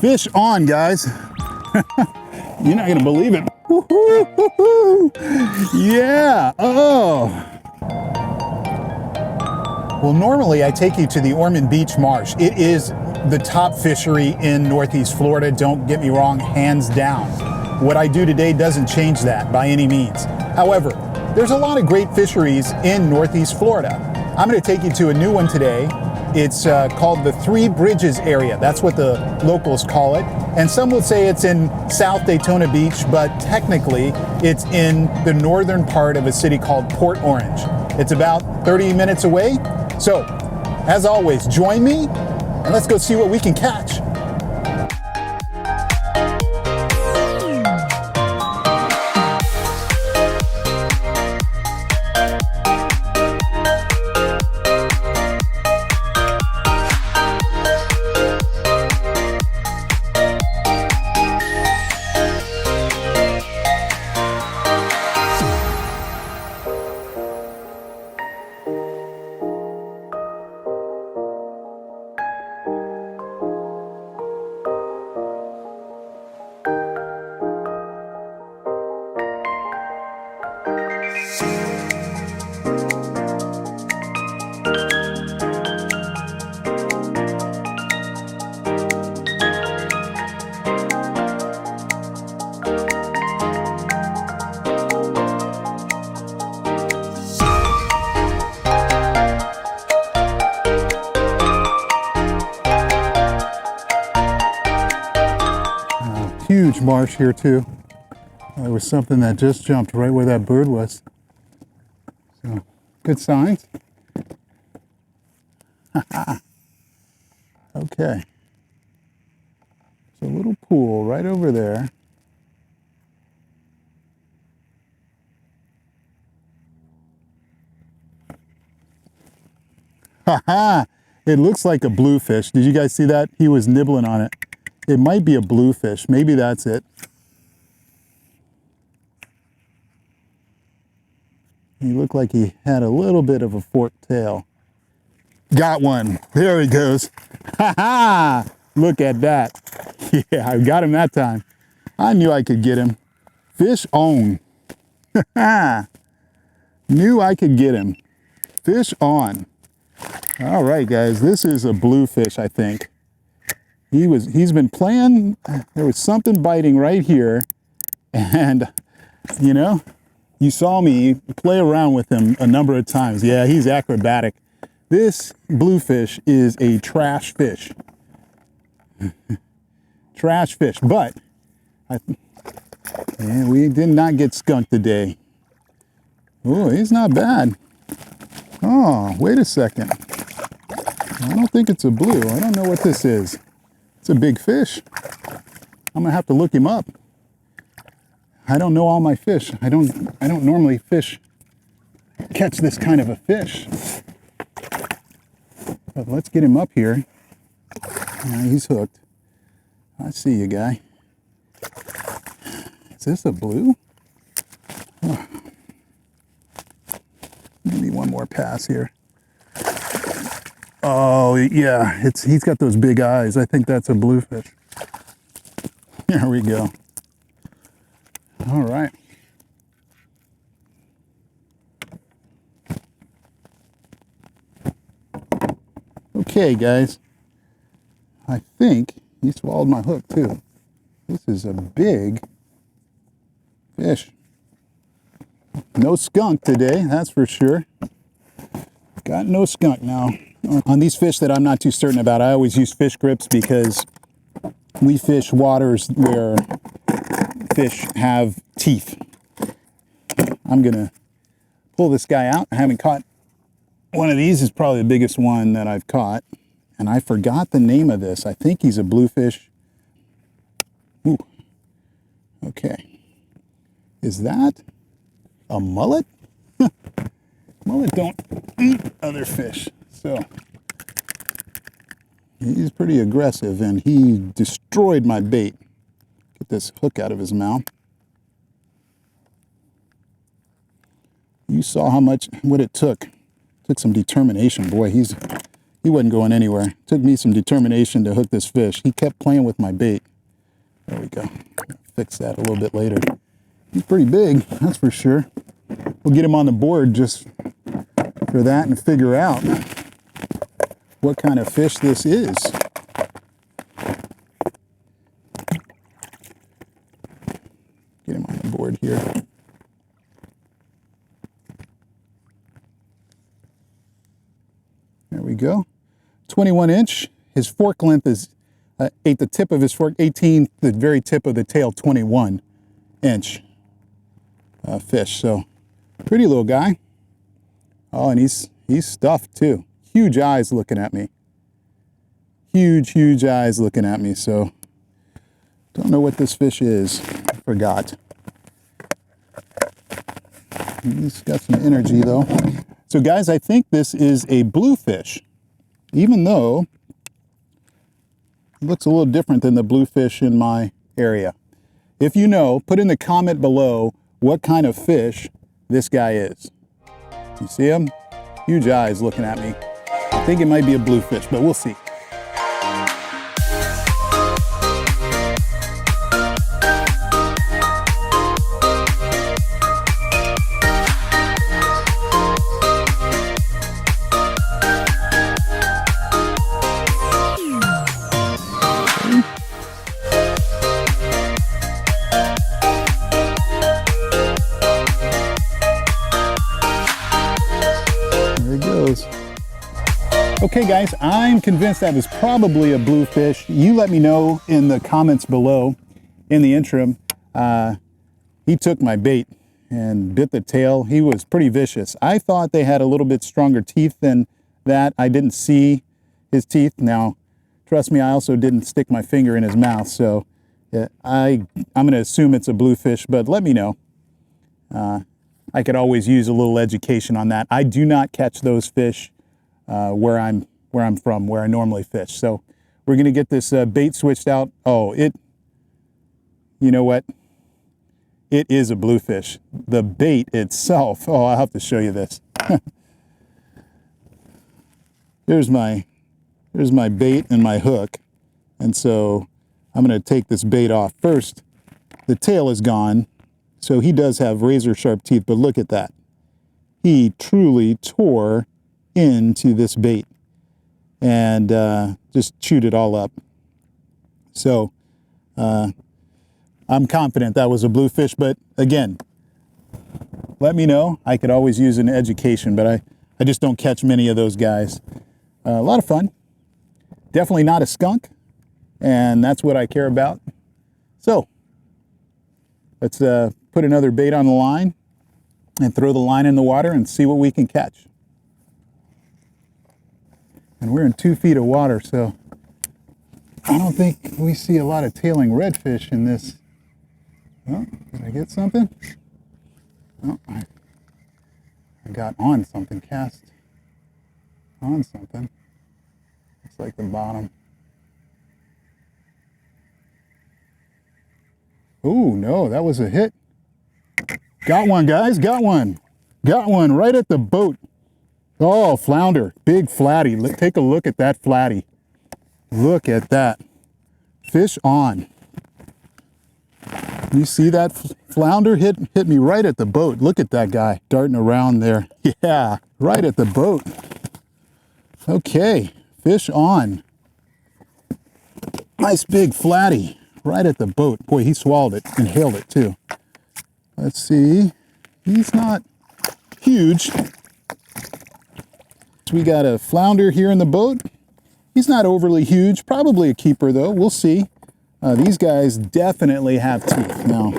Fish on, guys. You're not gonna believe it. Yeah, oh. Well, normally I take you to the Ormond Beach Marsh. It is the top fishery in Northeast Florida. Don't get me wrong, hands down. What I do today doesn't change that by any means. However, there's a lot of great fisheries in Northeast Florida. I'm gonna take you to a new one today. It's called the Three Bridges area. That's what the locals call it. And some would say it's in South Daytona Beach, but technically it's in the northern part of a city called Port Orange. It's about 30 minutes away. So, as always, join me and let's go see what we can catch. Huge marsh here too. There was something that just jumped right where that bird was. So, good signs. Okay. There's a little pool right over there. Haha! It looks like a bluefish. Did you guys see that? He was nibbling on it. It might be a bluefish. Maybe that's it. He looked like he had a little bit of a forked tail. Got one. There he goes. Ha ha! Look at that. Yeah, I got him that time. I knew I could get him. Fish on. Knew I could get him. Fish on. All right, guys. This is a bluefish, I think. He's been playing. There was something biting right here, and you know, you saw me play around with him a number of times. Yeah, he's acrobatic. This bluefish is a trash fish. Trash fish, but we did not get skunked today. Oh, he's not bad. Oh, wait a second. I don't think it's a blue. I don't know what this is. It's a big fish. I'm gonna have to look him up. I don't know all my fish. I don't normally catch this kind of a fish. But let's get him up here. He's hooked. I see you, guy. Is this a blue? Oh. Maybe one more pass here. Oh, yeah, he's got those big eyes. I think that's a bluefish. Here we go. All right. Okay, guys. I think he swallowed my hook, too. This is a big fish. No skunk today, that's for sure. Got no skunk now. On these fish that I'm not too certain about, I always use fish grips because we fish waters where fish have teeth. I'm gonna pull this guy out. I haven't caught one of these. Is probably the biggest one that I've caught, and I forgot the name of this. I think he's a bluefish. Ooh. Okay. Is that a mullet? Mullet don't eat other fish. So he's pretty aggressive, and he destroyed my bait. Get this hook out of his mouth. You saw what it took. Took some determination. Boy, he's he wasn't going anywhere. It took me some determination to hook this fish. He kept playing with my bait. There we go. Fix that a little bit later. He's pretty big, that's for sure. We'll get him on the board just for that and figure out what kind of fish this is. Get him on the board here. There we go. 21 inch. His fork length is at the tip of his fork, 18, the very tip of the tail, 21 inch fish. So pretty little guy. Oh, and he's stuffed too. Huge eyes looking at me. Huge eyes looking at me. So don't know what this fish is. I forgot. He's got some energy though. So guys, I think this is a bluefish, even though it looks a little different than the bluefish in my area. If you know, put in the comment below what kind of fish this guy is. You see him? Huge eyes looking at me. I think it might be a bluefish, but we'll see. Okay guys, I'm convinced that was probably a bluefish. You let me know in the comments below. In the interim, he took my bait and bit the tail. He was pretty vicious. I thought they had a little bit stronger teeth than that. I didn't see his teeth. Now, trust me, I also didn't stick my finger in his mouth, so I'm going to assume it's a bluefish, but let me know. I could always use a little education on that. I do not catch those fish where I'm from, where I normally fish. So we're going to get this bait switched out. Oh, you know what? It is a bluefish. The bait itself. Oh, I'll have to show you this. Here's my bait and my hook. And so I'm going to take this bait off. First, the tail is gone. So he does have razor sharp teeth, but look at that. He truly tore into this bait and just chewed it all up. So I'm confident that was a bluefish, but again, let me know. I could always use an education, but I just don't catch many of those guys. A lot of fun. Definitely not a skunk, and that's what I care about. So let's put another bait on the line and throw the line in the water and see what we can catch. And we're in 2 feet of water, so I don't think we see a lot of tailing redfish in this. Oh, did I get something? Oh, I got on something, cast on something. Looks like the bottom. Oh, no, that was a hit. Got one, guys, got one. Got one right at the boat. Oh, flounder, big flatty. Take a look at that flatty. Look at that. Fish on. You see that flounder hit me right at the boat. Look at that guy darting around there. Yeah, right at the boat. Okay, fish on. Nice big flatty right at the boat. Boy, he swallowed it, inhaled it too. Let's see. He's not huge. We got a flounder here in the boat. He's not overly huge, probably a keeper though, we'll see. These guys definitely have teeth. Now,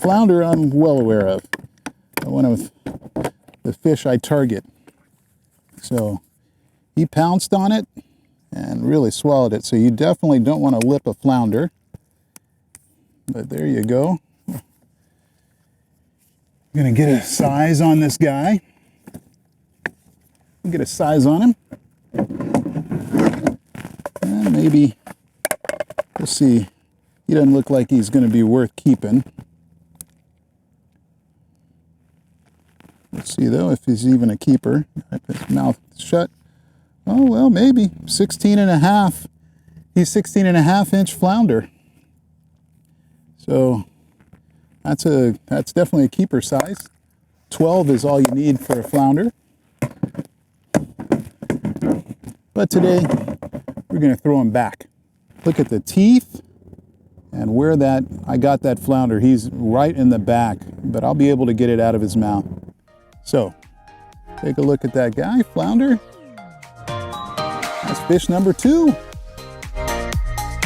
flounder I'm well aware of. One of the fish I target. So he pounced on it and really swallowed it. So you definitely don't want to lip a flounder. But there you go. I'm gonna get a size on this guy. Get a size on him. And maybe, we'll see. He doesn't look like he's going to be worth keeping. Let's see though if he's even a keeper. I put his mouth shut. Oh, well, maybe 16 and a half. He's 16 and a half inch flounder. So that's definitely a keeper size. 12 is all you need for a flounder. But today we're going to throw him back. Look at the teeth and where I got that flounder. He's right in the back, but I'll be able to get it out of his mouth. So take a look at that guy, flounder. That's fish number 2.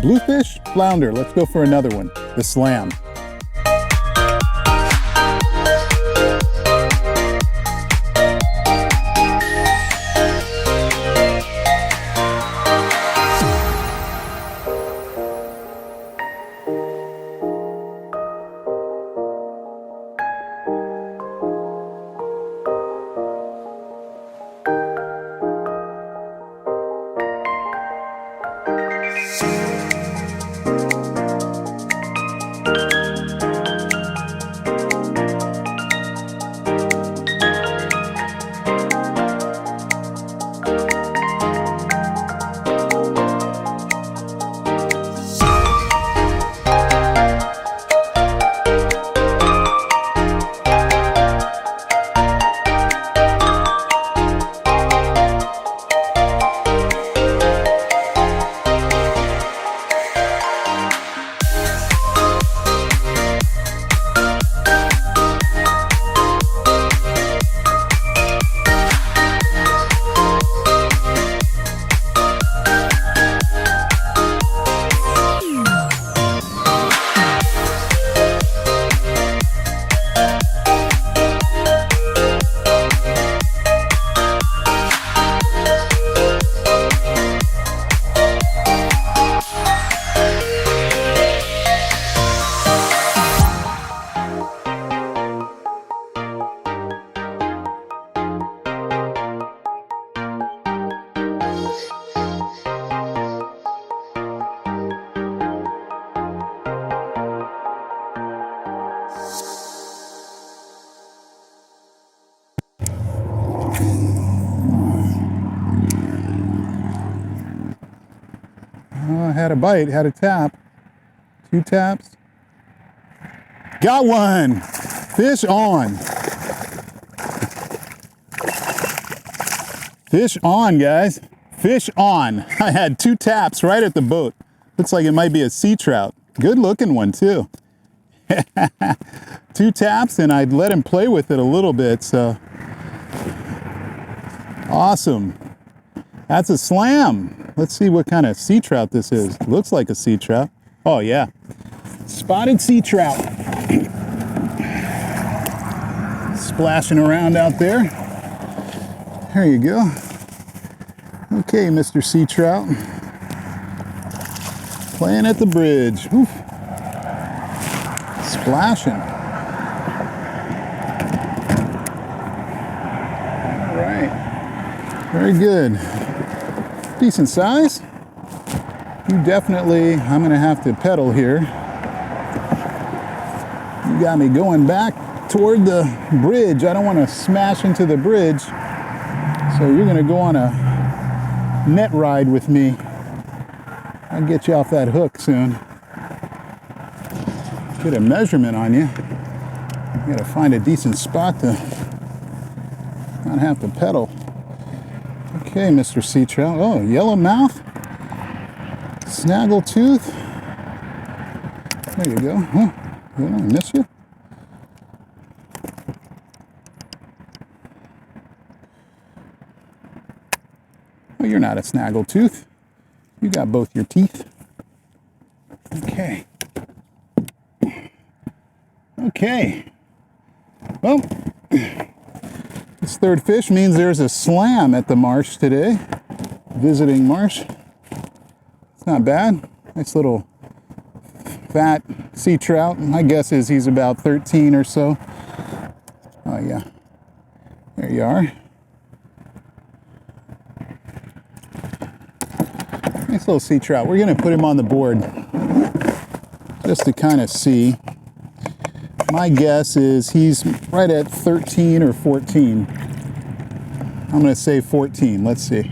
Bluefish, flounder. Let's go for another one, the slam. Had a bite, had a tap. 2 taps. Got one! Fish on. Fish on, guys. Fish on. I had 2 taps right at the boat. Looks like it might be a sea trout. Good looking one too. 2 taps and I'd let him play with it a little bit, so. Awesome. That's a slam. Let's see what kind of sea trout this is. Looks like a sea trout. Oh yeah. Spotted sea trout. Splashing around out there. There you go. Okay, Mr. Sea Trout. Playing at the bridge. Oof. Splashing. All right. Very good. Decent size. You definitely, I'm going to have to pedal here. You got me going back toward the bridge. I don't want to smash into the bridge. So you're going to go on a net ride with me. I'll get you off that hook soon. Get a measurement on you. You got to find a decent spot to not have to pedal. Okay, Mr. Sea Trout. Oh, yellow mouth. Snaggle tooth. There you go. Oh, did I miss you? Oh, you're not a snaggle tooth. You got both your teeth. Okay. Okay. Well, this third fish means there's a slam at the marsh today. Visiting marsh. It's not bad. Nice little fat sea trout. My guess is he's about 13 or so. Oh yeah. There you are. Nice little sea trout. We're going to put him on the board just to kind of see. My guess is he's right at 13 or 14. I'm going to say 14. Let's see.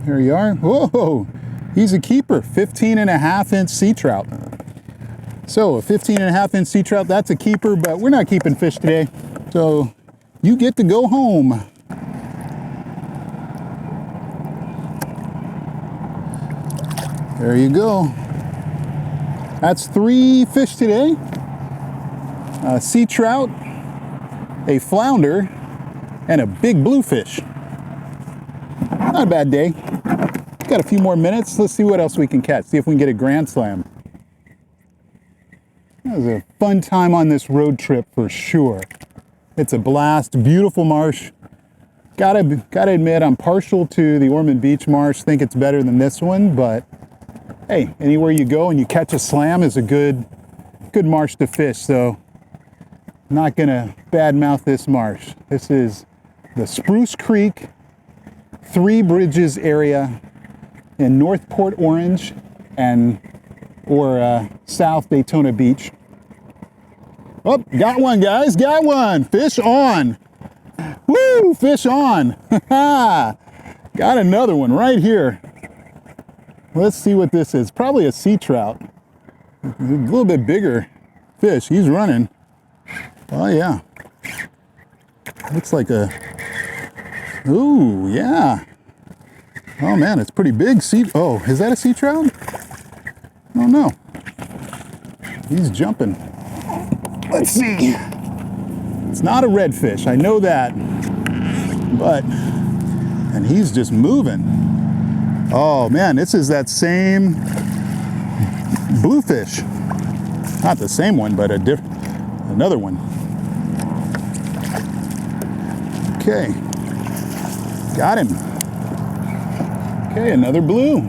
There you are. Whoa, he's a keeper. 15.5-inch sea trout. So a 15.5-inch sea trout, that's a keeper, but we're not keeping fish today. So you get to go home. There you go. That's 3 fish today. A sea trout, a flounder, and a big bluefish. Not a bad day. Got a few more minutes. Let's see what else we can catch. See if we can get a grand slam. That was a fun time on this road trip for sure. It's a blast, beautiful marsh. Gotta admit, I'm partial to the Ormond Beach marsh. Think it's better than this one, but hey, anywhere you go and you catch a slam is a good marsh to fish. So I'm not gonna badmouth this marsh. This is the Spruce Creek, Three Bridges area in North Port Orange or South Daytona Beach. Oh, got one, guys, got one. Fish on. Woo, fish on. Got another one right here. Let's see what this is. Probably a sea trout. A little bit bigger fish. He's running. Oh, yeah. Looks like a... Ooh, yeah. Oh, man, it's pretty big. Oh, is that a sea trout? I don't know. He's jumping. Let's see. It's not a redfish, I know that. And he's just moving. Oh man, this is that same bluefish. Not the same one, but another one. Okay. Got him. Okay, another blue.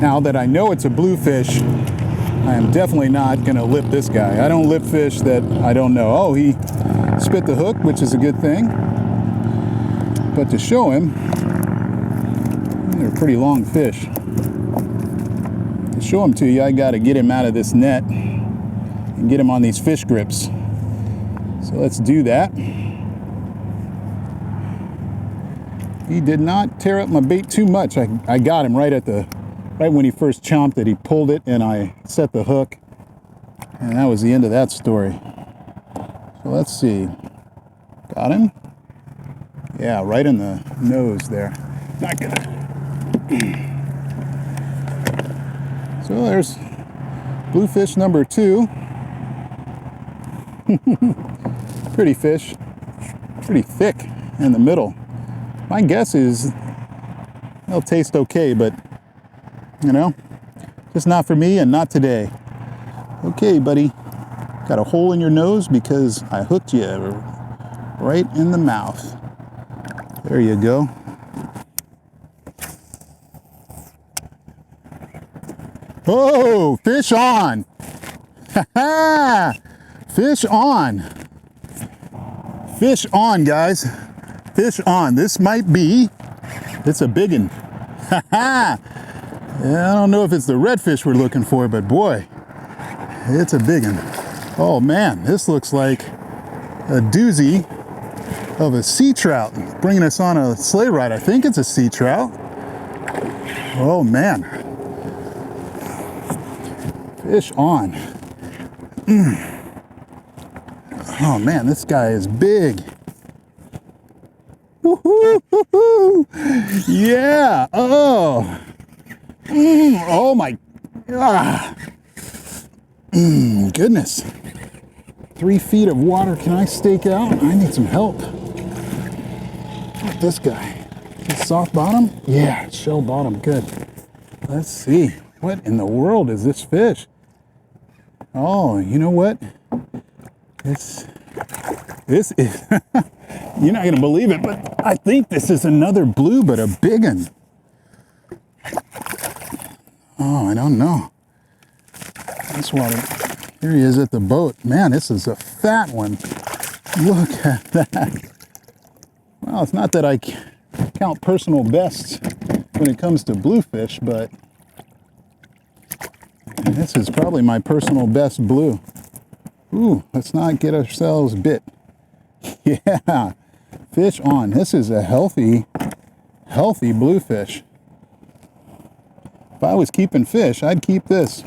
Now that I know it's a bluefish, I am definitely not going to lip this guy. I don't lip fish that I don't know. Oh, he spit the hook, which is a good thing. But to show him, they're pretty long fish. To show him to you, I got to get him out of this net and get him on these fish grips. So let's do that. He did not tear up my bait too much. I got him right when he first chomped it. He pulled it and I set the hook, and that was the end of that story. So let's see. Got him? Yeah, right in the nose there. Not gonna. So there's bluefish number 2. Pretty fish. Pretty thick in the middle. My guess is they'll taste okay, but you know, just not for me and not today. Okay, buddy. Got a hole in your nose because I hooked you right in the mouth. There you go. Oh, fish on. Fish on. Fish on, guys. Fish on. This might be, it's a big one. Yeah, I don't know if it's the redfish we're looking for, but boy, it's a big one. Oh man, this looks like a doozy of a sea trout bringing us on a sleigh ride. I think it's a sea trout. Oh man. Fish on. Oh man, this guy is big. Woo-hoo-hoo-hoo. Yeah. Oh. Oh my. Goodness. 3 feet of water. Can I stake out? I need some help. Look at this guy. Is soft bottom? Yeah, shell bottom. Good. Let's see. What in the world is this fish? Oh, you know what? This is, you're not going to believe it, but I think this is another blue, but a big one. Oh, I don't know. This water. Here he is at the boat. Man, this is a fat one. Look at that. Well, it's not that I count personal bests when it comes to bluefish, but this is probably my personal best blue. Ooh, let's not get ourselves bit. Yeah, fish on. This is a healthy bluefish. If I was keeping fish, I'd keep this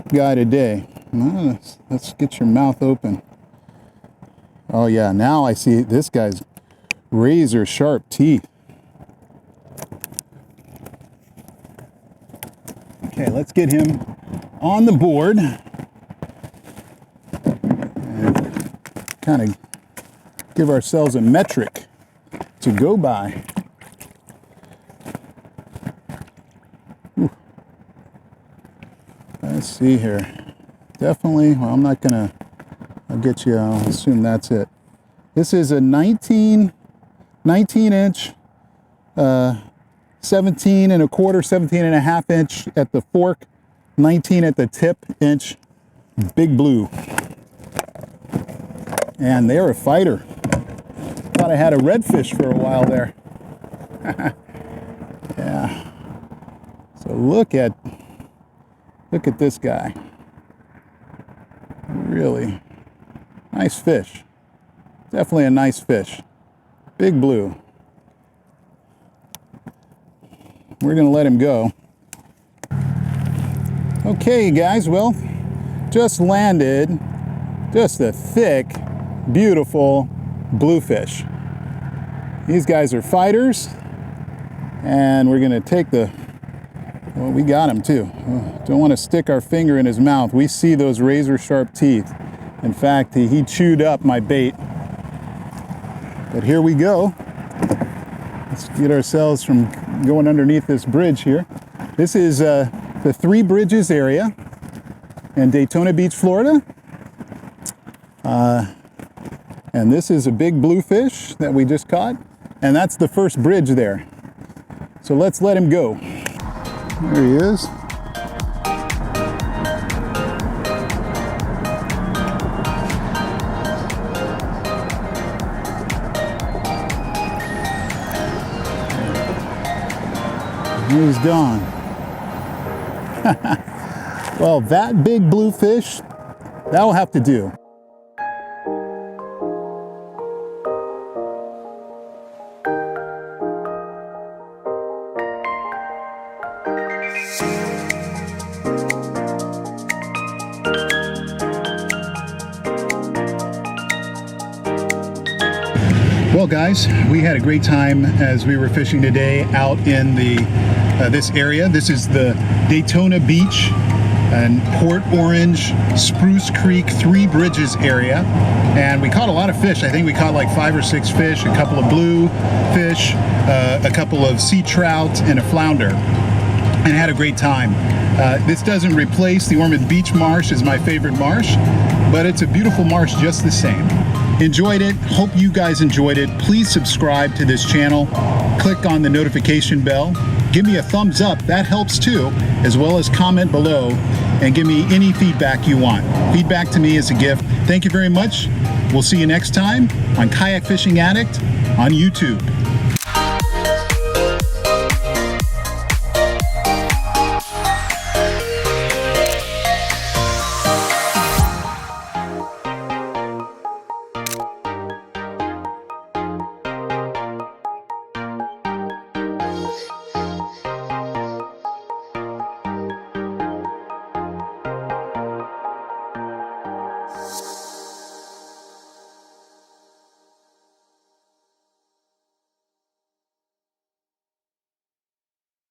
guy today. Let's get your mouth open. Oh yeah, now I see this guy's razor sharp teeth. Okay, let's get him on the board. And kind of give ourselves a metric to go by. Ooh. Let's see here. Definitely, well, I'm not gonna, I'll get you, I'll assume that's it. This is a 19 inch, 17 and a quarter, 17 and a half inch at the fork, 19 at the tip inch, big blue. And they're a fighter. Thought I had a redfish for a while there. Yeah. So look at this guy. Really nice fish. Definitely a nice fish. Big blue. We're gonna let him go. Okay, guys, well, just landed just a thick, beautiful bluefish. These guys are fighters, and we're gonna take the, well, we got him too. Don't want to stick our finger in his mouth. We see those razor sharp teeth. In fact, he chewed up my bait. But here we go. Let's get ourselves from going underneath this bridge here. This is the Three Bridges area in Daytona Beach, Florida. And this is a big bluefish that we just caught. And that's the first bridge there. So let's let him go. There he is. He's gone. Well, that big bluefish, that'll have to do. Well, guys, we had a great time as we were fishing today out in this area. This is the Daytona Beach and Port Orange, Spruce Creek, Three Bridges area. And we caught a lot of fish. I think we caught like 5 or 6 fish, a couple of blue fish, a couple of sea trout, and a flounder. And had a great time. This doesn't replace the Ormond Beach Marsh as my favorite marsh, but it's a beautiful marsh just the same. Enjoyed it. Hope you guys enjoyed it. Please subscribe to this channel. Click on the notification bell. Give me a thumbs up. That helps too, as well as comment below and give me any feedback you want. Feedback to me is a gift. Thank you very much. We'll see you next time on Kayak Fishing Addict on YouTube.